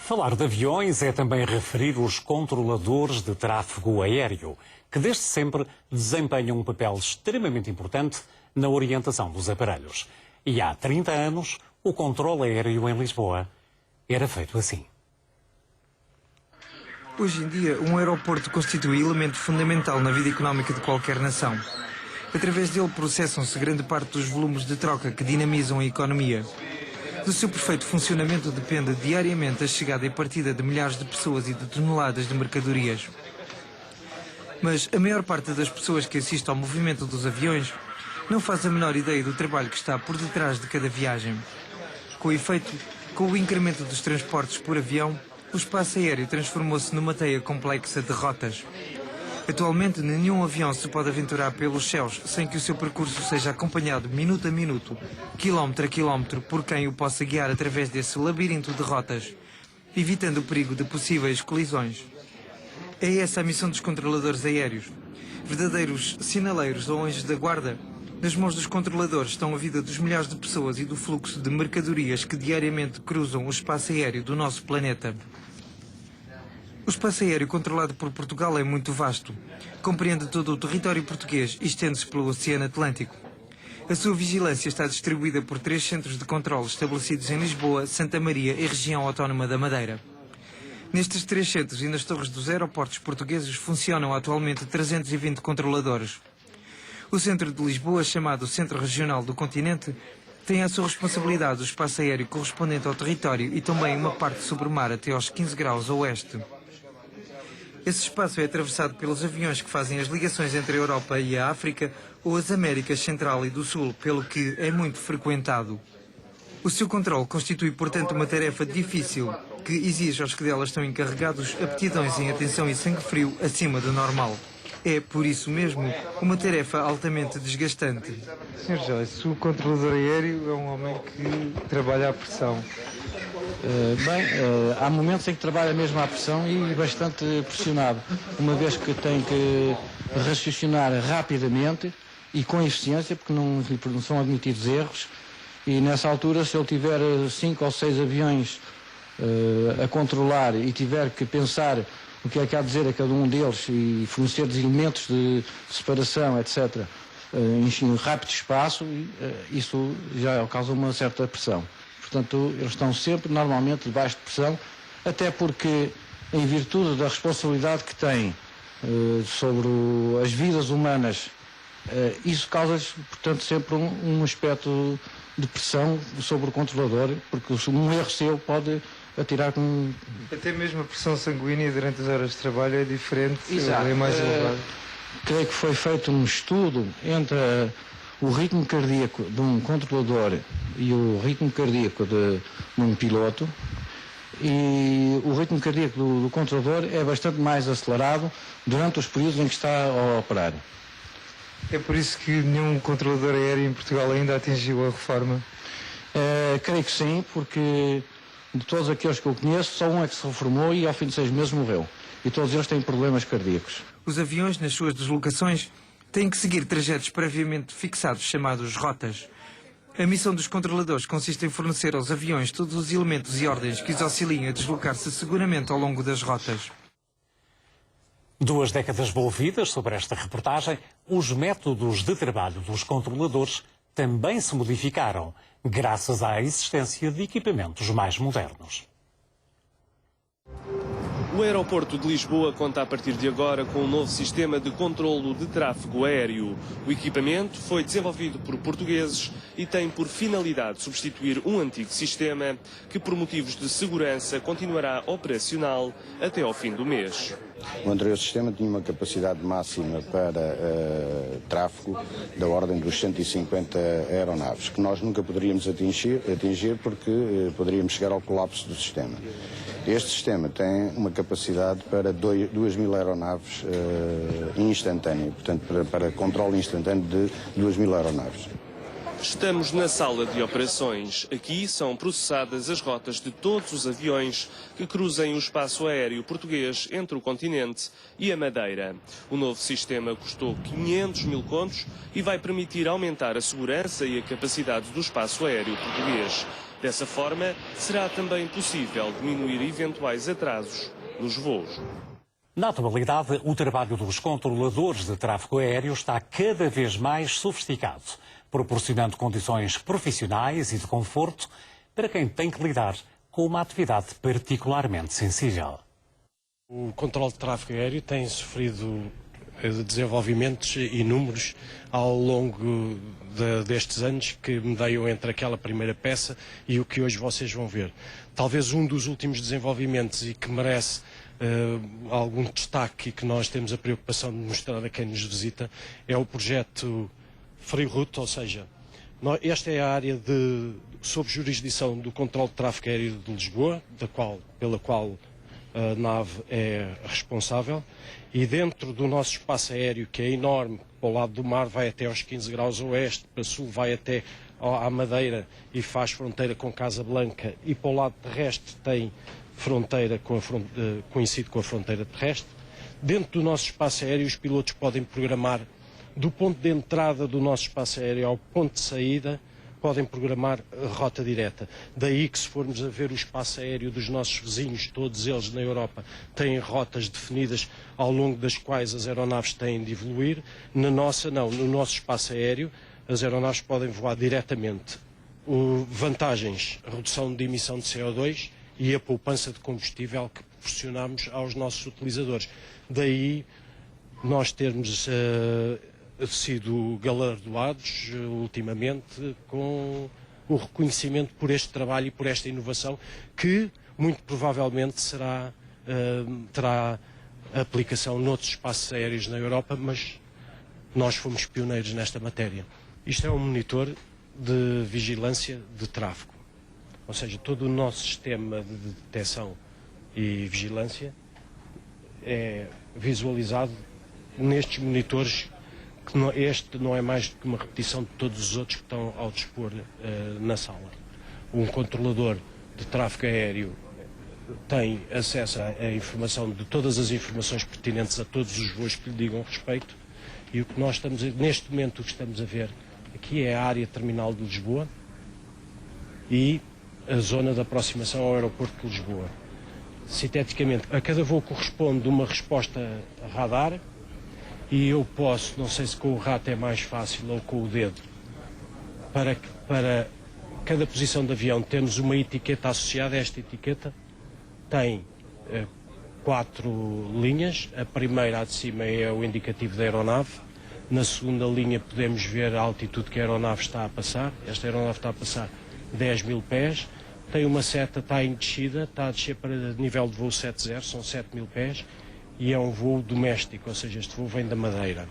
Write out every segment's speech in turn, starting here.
Falar de aviões é também referir os controladores de tráfego aéreo, que desde sempre desempenham um papel extremamente importante na orientação dos aparelhos. E há 30 anos, o controle aéreo em Lisboa era feito assim. Hoje em dia, um aeroporto constitui elemento fundamental na vida económica de qualquer nação. Através dele processam-se grande parte dos volumes de troca que dinamizam a economia. Do seu perfeito funcionamento depende diariamente a chegada e partida de milhares de pessoas e de toneladas de mercadorias. Mas a maior parte das pessoas que assistem ao movimento dos aviões não faz a menor ideia do trabalho que está por detrás de cada viagem. Com efeito, com o incremento dos transportes por avião, o espaço aéreo transformou-se numa teia complexa de rotas. Atualmente, nenhum avião se pode aventurar pelos céus sem que o seu percurso seja acompanhado minuto a minuto, quilómetro a quilómetro, por quem o possa guiar através desse labirinto de rotas, evitando o perigo de possíveis colisões. É essa a missão dos controladores aéreos. Verdadeiros sinaleiros ou anjos da guarda. Nas mãos dos controladores estão a vida dos milhares de pessoas e do fluxo de mercadorias que diariamente cruzam o espaço aéreo do nosso planeta. O espaço aéreo controlado por Portugal é muito vasto. Compreende todo o território português e estende-se pelo Oceano Atlântico. A sua vigilância está distribuída por 3 centros de controle estabelecidos em Lisboa, Santa Maria e região autónoma da Madeira. Nestes 3 centros e nas torres dos aeroportos portugueses funcionam atualmente 320 controladores. O centro de Lisboa, chamado Centro Regional do Continente, tem à sua responsabilidade o espaço aéreo correspondente ao território e também uma parte sobre o mar até aos 15 graus a oeste. Esse espaço é atravessado pelos aviões que fazem as ligações entre a Europa e a África ou as Américas Central e do Sul, pelo que é muito frequentado. O seu controle constitui, portanto, uma tarefa difícil, que exige aos que dela estão encarregados aptidões em atenção e sangue frio acima do normal. É, por isso mesmo, uma tarefa altamente desgastante. Sr. Joyce, o controlador aéreo é um homem que trabalha à pressão. Há momentos em que trabalha mesmo à pressão e bastante pressionado, uma vez que tem que raciocinar rapidamente e com eficiência, porque não são admitidos erros, e nessa altura, se ele tiver 5 ou 6 aviões a controlar e tiver que pensar o que é que há a dizer a cada um deles e fornecer elementos de separação, etc., em rápido espaço, isso já causa uma certa pressão. Portanto, eles estão sempre, normalmente, debaixo de pressão, até porque, em virtude da responsabilidade que têm sobre as vidas humanas, isso causa, portanto, sempre um aspecto de pressão sobre o controlador, porque um erro seu pode atirar com... Até mesmo a pressão sanguínea durante as horas de trabalho é diferente, Exato. É mais elevada. Creio que foi feito um estudo entre o ritmo cardíaco de um controlador e o ritmo cardíaco de um piloto, e o ritmo cardíaco do controlador é bastante mais acelerado durante os períodos em que está a operar. É por isso que nenhum controlador aéreo em Portugal ainda atingiu a reforma? Creio que sim, porque de todos aqueles que eu conheço, só um é que se reformou e ao fim de 6 meses morreu. E todos eles têm problemas cardíacos. Os aviões, nas suas deslocações, têm que seguir trajetos previamente fixados, chamados rotas. A missão dos controladores consiste em fornecer aos aviões todos os elementos e ordens que os auxiliem a deslocar-se seguramente ao longo das rotas. 2 décadas envolvidas sobre esta reportagem, os métodos de trabalho dos controladores também se modificaram, graças à existência de equipamentos mais modernos. O aeroporto de Lisboa conta a partir de agora com um novo sistema de controlo de tráfego aéreo. O equipamento foi desenvolvido por portugueses e tem por finalidade substituir um antigo sistema que, por motivos de segurança, continuará operacional até ao fim do mês. O anterior sistema tinha uma capacidade máxima para tráfego da ordem dos 150 aeronaves, que nós nunca poderíamos atingir porque poderíamos chegar ao colapso do sistema. Este sistema tem uma capacidade para 2.000 aeronaves instantânea, portanto para controle instantâneo de 2.000 aeronaves. Estamos na sala de operações. Aqui são processadas as rotas de todos os aviões que cruzem o espaço aéreo português entre o continente e a Madeira. O novo sistema custou 500 mil contos e vai permitir aumentar a segurança e a capacidade do espaço aéreo português. Dessa forma, será também possível diminuir eventuais atrasos nos voos. Na atualidade, o trabalho dos controladores de tráfego aéreo está cada vez mais sofisticado, proporcionando condições profissionais e de conforto para quem tem que lidar com uma atividade particularmente sensível. O controle de tráfego aéreo tem sofrido desenvolvimentos inúmeros ao longo destes anos que medeiam entre aquela primeira peça e o que hoje vocês vão ver. Talvez um dos últimos desenvolvimentos e que merece algum destaque e que nós temos a preocupação de mostrar a quem nos visita é o projeto Freeroute, ou seja, esta é a área sob jurisdição do controle de tráfego aéreo de Lisboa, pela qual a nave é responsável, e dentro do nosso espaço aéreo, que é enorme, para o lado do mar vai até aos 15 graus oeste, para o sul vai até à Madeira e faz fronteira com Casablanca, e para o lado terrestre tem fronteira coincide com a fronteira terrestre. Dentro do nosso espaço aéreo os pilotos podem programar do ponto de entrada do nosso espaço aéreo ao ponto de saída, podem programar rota direta. Daí que se formos a ver o espaço aéreo dos nossos vizinhos, todos eles na Europa, têm rotas definidas ao longo das quais as aeronaves têm de evoluir. Na nossa, não. No nosso espaço aéreo, as aeronaves podem voar diretamente. Vantagens, redução de emissão de CO2 e a poupança de combustível que proporcionamos aos nossos utilizadores. Daí nós termos sido galardoados ultimamente com o reconhecimento por este trabalho e por esta inovação que muito provavelmente terá aplicação noutros espaços aéreos na Europa, mas nós fomos pioneiros nesta matéria. Isto é um monitor de vigilância de tráfego, ou seja, todo o nosso sistema de detecção e vigilância é visualizado nestes monitores. Este não é mais do que uma repetição de todos os outros que estão ao dispor na sala. Um controlador de tráfego aéreo tem acesso à informação de todas as informações pertinentes a todos os voos que lhe digam respeito, e o que nós neste momento o que estamos a ver aqui é a área terminal de Lisboa e a zona de aproximação ao aeroporto de Lisboa. Sinteticamente, a cada voo corresponde uma resposta radar, e eu posso, não sei se com o rato é mais fácil ou com o dedo, para cada posição de avião temos uma etiqueta associada. Esta etiqueta tem 4 linhas. A primeira, a de cima, é o indicativo da aeronave. Na segunda linha podemos ver a altitude que a aeronave está a passar. Esta aeronave está a passar 10.000 pés. Tem uma seta, está em descida, está a descer para nível de voo 70, são 7.000 pés. E é um voo doméstico, ou seja, este voo vem da Madeira.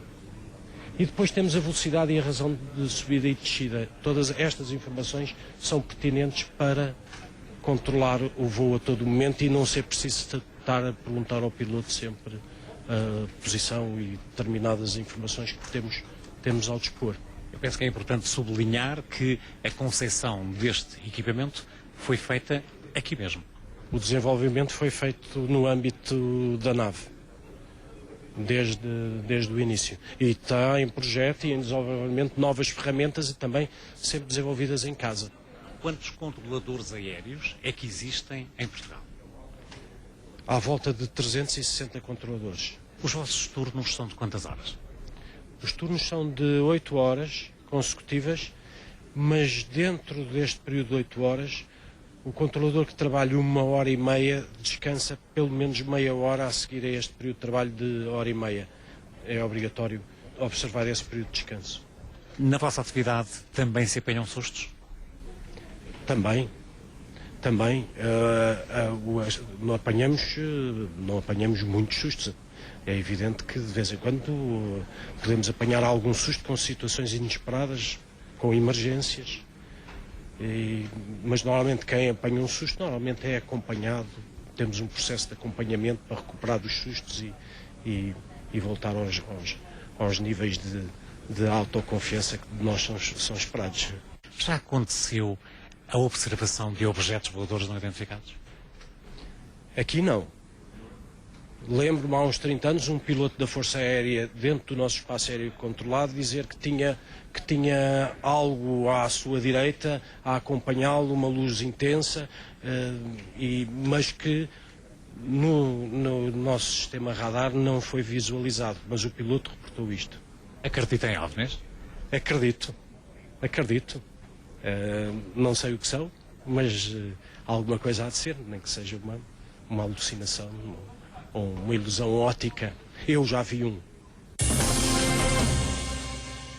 E depois temos a velocidade e a razão de subida e descida. Todas estas informações são pertinentes para controlar o voo a todo momento e não ser preciso estar a perguntar ao piloto sempre a posição e determinadas informações que temos ao dispor. Eu penso que é importante sublinhar que a concepção deste equipamento foi feita aqui mesmo. O desenvolvimento foi feito no âmbito da nave, desde o início. E está em projeto e em desenvolvimento novas ferramentas e também sempre desenvolvidas em casa. Quantos controladores aéreos é que existem em Portugal? À volta de 360 controladores. Os vossos turnos são de quantas horas? Os turnos são de 8 horas consecutivas, mas dentro deste período de 8 horas, o controlador que trabalha 1h30 descansa pelo menos meia hora a seguir a este período de trabalho de 1h30. É obrigatório observar esse período de descanso. Na vossa atividade também se apanham sustos? Também. Não apanhamos muitos sustos. É evidente que de vez em quando podemos apanhar algum susto com situações inesperadas, com emergências. Mas normalmente quem apanha um susto normalmente é acompanhado. Temos um processo de acompanhamento para recuperar dos sustos e voltar aos níveis de autoconfiança que de nós são esperados. Já aconteceu a observação de objetos voadores não identificados? Aqui não. Lembro-me há uns 30 anos um piloto da Força Aérea dentro do nosso espaço aéreo controlado dizer que tinha algo à sua direita a acompanhá-lo, uma luz intensa, mas que no nosso sistema radar não foi visualizado, mas o piloto reportou isto. Acredita em OVNIs? Acredito. Não sei o que são, mas alguma coisa há de ser, nem que seja uma alucinação ou uma ilusão óptica. Eu já vi um.